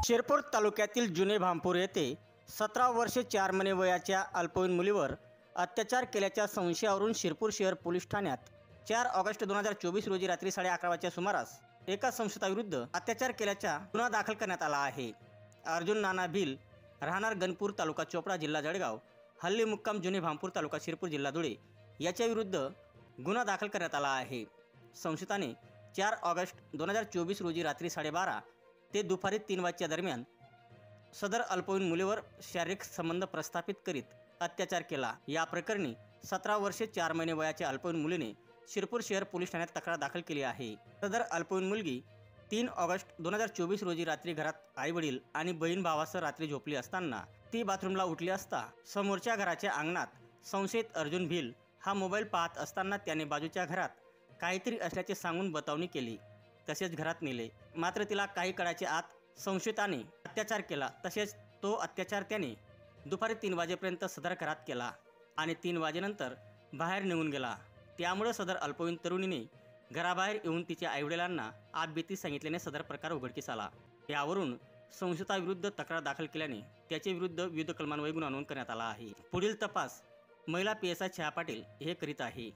शिरपूर तालुक्यातील जुने भामपूर येथे 17 वर्षे 4 महिने वयाच्या अल्पवयीन मुलीवर अत्याचार केल्याच्या संशयावरून शिरपूर शहर पोलीस ठाण्यात 4 ऑगस्ट 2024 रोजी रात्री 11:30 वाजच्या सुमारास एका संशयिताविरुद्ध अत्याचार केल्याचा गुन्हा दाखल करण्यात आला आहे। अर्जुन नाना भिल, राहणार गणपूर, तालुका चोपडा, जिल्हा जळगाव, हल्ली मुक्काम जुने भामपूर, तालुका शिरपूर, जिल्हा धुळे याच्या विरुद्ध गुन्हा दाखल करण्यात आला आहे। संशयिताने 4 ऑगस्ट 2024 रोजी रात्री 12:30 ते दुपारी 3 वाजच्या दरम्यान सदर अल्पवयीन मुलीवर शारीरिक संबंध प्रस्थापित करीत अत्याचार केला। या प्रकरणी 17 वर्षे 4 महिने वयाच्या अल्पवयीन मुलीने शिरपूर शहर पोलीस ठाण्यात तक्रार दाखल केली आहे। सदर अल्पवयीन मुलगी 3 ऑगस्ट 2024 रोजी रात्री घरात आई-वडील आणि बहीण भावासह रात्री झोपली असताना ती बाथरूमला उठली असता समोरच्या घराच्या अंगणात संशयित अर्जुन भिल हा मोबाईल पाहत असताना त्याने बाजूच्या घरात काहीतरी असल्याचे सांगून बतावणी केली, तसेच घरात नेले। मात्र तिला काही काळाच्या आत संशयिताने अत्याचार केला। तसेच तो अत्याचार त्याने दुपारी 3 वाजेपर्यंत सदर घरात केला आणि 3 वाजेनंतर बाहेर निघून गेला। त्यामुळे सदर अल्पवयीन तरुणीने घराबाहेर येऊन तिच्या आईवडिलांना आपबीती सांगितल्याने सदर प्रकार उघडकीस आला। यावरून संशयिताविरुद्ध तक्रार दाखल केल्याने त्याच्या विरुद्ध विविध कलमान्वये गुन्हा नोंद करण्यात आला आहे। पुढील तपास महिला PSI छाया पाटील हे करीत आहे।